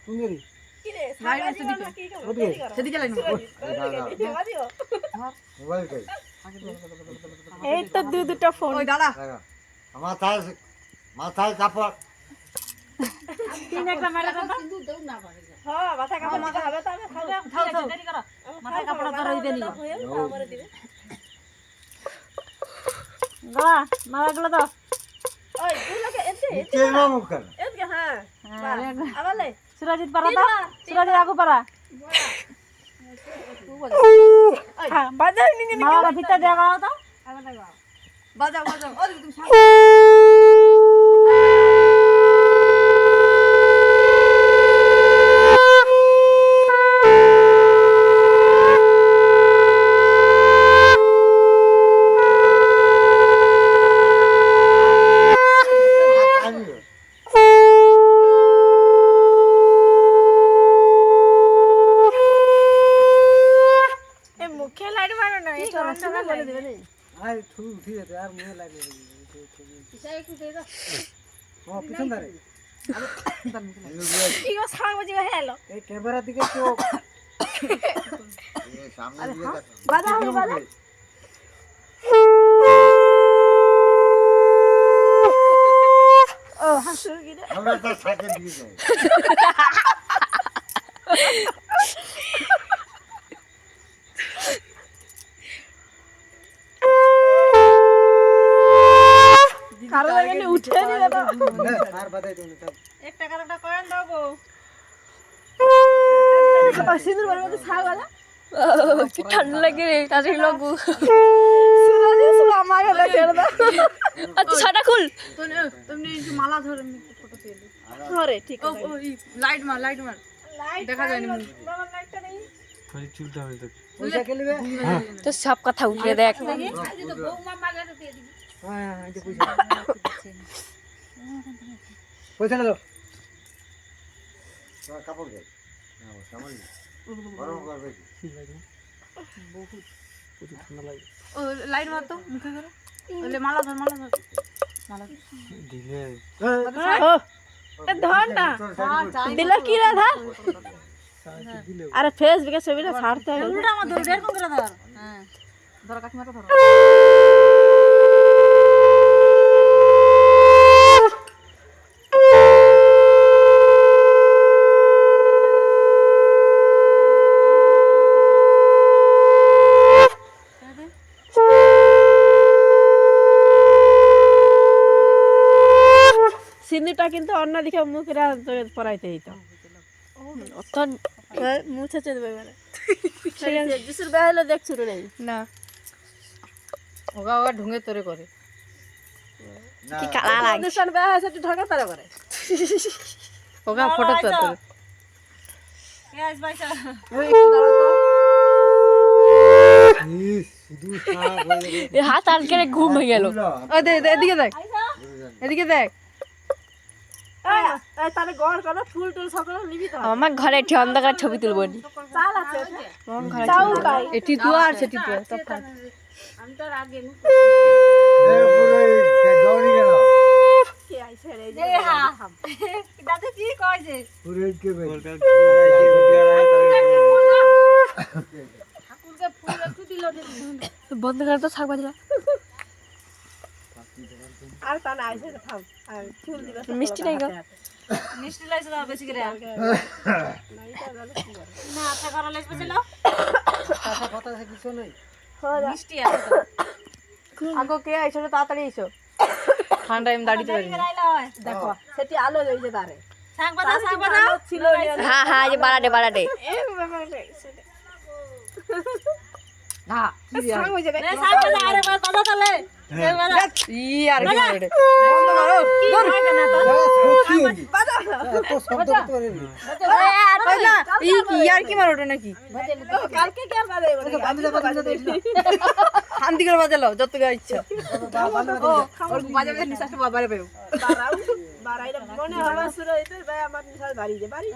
সুন্দরী কি রে লাইট দিবি না কি করব সেদিকে লাইন মোবাইল কই এই তো দুটো ফোন ওই দাঁড়া মাথায় কাপড় তিন একটা মেরে দাও কিন্তু দেউ না পারে হ্যাঁ মাথা কাপড় দিতে হবে তবে খাও দেরি করো মাথা কাপড় ধরে দিবে নি আমারে দিবে গলা মারাগুলো দাও ওই দুলাকে এতে কে মামু কেন এতে হ্যাঁ আবালে সুরজিৎ পারা দাও সুরজিৎ আগু পারা হ্যাঁ বাজাও নি নি মারা ভিতর দেওয়া দাও বাজাও বাজাও ওই তুমি মুখে লাইট মারো না এই চরণটা বলে দিবে না আই ঠু ঠিক আছে আর মুহে লাগে পিছাই একটু দে দাও ও পিছন ধরে কি গো সাং বাজি হেলো এই ক্যামেরা দিকে তো এই সামনে দিয়ে দেখো বাজা হবে বাজা ও হাসুর গিরে আমরা তো সাথে দিয়ে যাই কারো লাগে উঠে নি দাদা আর বাদাই তুমি সব একটা কারটা করেন দাও গো তো সিঁদুর বাড়ির মধ্যে ছাগ বাজা কি ঠান্ডা লাগে রে তাড়াতাড়ি লাগু সুরজিৎ সুরা আমাকে দেখে দাও আচ্ছা ছাটা খুল তুমি একটু মালা ধরে ফটো তুলে ধরে ঠিক ও আছে ও লাইট মার দেখা যায় না বাবা লাইটটা নেই খালি চুলটা হয়ে থাকে পয়সা কে নেবে তো সব কথা উঠে দেখ আজ তো বৌমা মাগাতে দিয়ে দিবি হ্যাঁ হ্যাঁ এই যে পয়সা পয়সা দাও তোমার কাপড় দে নাও সামনে গরম করবে কি প্রচুর ঠান্ডা লাগে ও লাইট মার তো মুখে করে ওলে মালা ধর মালা দিলে এ ধর না দিলা কি রাধা দিলে আরে ফেসবুকে ছবিটা ছাড়তে হবে উল্টা আমার ধর বের করে ধর হ্যাঁ ধর কাকিমাকে ধর সিঁদুরটা কিন্তু অন্য দিকে মুখেরা পরাইতে দিত অত মুছে চলবে এবারে যিশুর বেলা হলে দেখছো নেই না ওগা ওগা ঢুঙ্গে তোরে করে কি কালা লাগে অনুষ্ঠান বেলা হয়েছে একটু ঢকা তারা করে ওগা ফটো তোর তোরে গ্যাস বাইসা ওই একটু দাঁড়াও তো শুধু শাক হয়ে গেছে এই হাত আটকে ঘুম হয়ে গেল ওই দে এদিকে দেখ এদিকে দেখ তাহলে গড় করো ফুল টুল সকল নিবি তো আমার ঘরে ঠিক অন্ধকার ছবি তুলবো নি চাল আছে আমার ঘরে চাউল পাই এটি তো আর সেটি তো তফাৎ আমি তো আগে এ পুরো দৌড়ি গেল কি আইছে রে এ হ্যাঁ দাদা কি কইছে পুরো কে ভাই ঠাকুরকে ফুল একটু দিল বন্ধ করে তো শাক বাজলা আর তা না আইছে থাম আর ফুল দিবা মিষ্টি নাই গো মিষ্টি লাইছে দাও বেশি করে না আচ্ছা করে লাইছে ছিল কথা কথা কিছু নাই মিষ্টি আছে তো আগো কে আইছো তাড়াতাড়ি আইছো ঠান্ডা এম দাঁড়িতে পারি দেখো সেটি আলো লইছে তারে শাক বাদা ছিল হ্যাঁ হ্যাঁ এই যে বাড়াটে এ বাবা রে না সাং হইছে রে শাক বাদা আরে বাদা তালে ই আর কি রে বন্ধ করো কি হয় না তো সত্যি হইনি এত শব্দ করতে পারে না ই কি আর কি মারোটা নাকি কালকে কি আর বাদে বান্ধি দাও শান্তি করে বাজালো যত গা ইচ্ছা ও ওর বাজাবে নিশ্বাস বাবারে বেরো বাড়াও বাড়াইলে মনে হলো শুরু হইতে ভাই আমার নিশাল বাড়ি দে বাড়ি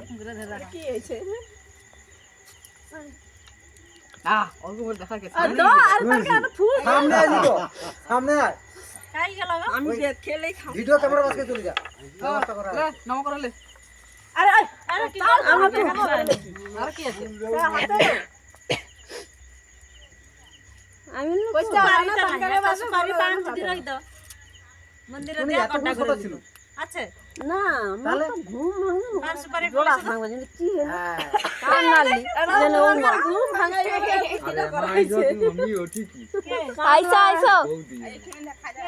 কি হইছে অল্প করে দেখা গেছে আর তো আর তার কাছে ফুল সামনে আই দিও সামনে আয় খাই গেল আমি যে খেলেই খাও ভিডিও ক্যামেরা বাসকে চলে যা ব্যবস্থা করা লে নম করলে আরে আরে আমার তো আর কি আছে আমি কইছা বাড়ি টাঙ্গালে বাসু বাড়ি পান দিদি রই দাও মন্দিরে তুমি দিয়া এত কটা ছোট করে ছিল আছে না আমার তো ঘুম ভাঙলো পান সুপারি জোড়া ভাঙবে কিন্তু কি হলো হ্যাঁ কান নালি যেন ও মা ঘুম ভাঙাই আরে মা এই যে মম্মি ও ঠিকই আইসো আইসো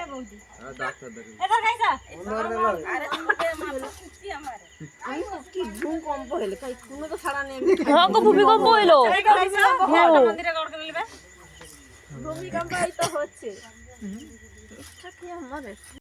বৌদি আর ডাক্তার দেখে এটা খাইছা আমি তো কি ঘুম কম পড়লে কাই কোনো তো ছাড়া নেই আমাকে ভূমিকম্প হইলো এটা খাইছা একটা মন্দিরে গড় করে নিবে ভূমিকম্প এই তো হচ্ছে এটা কি আমাদের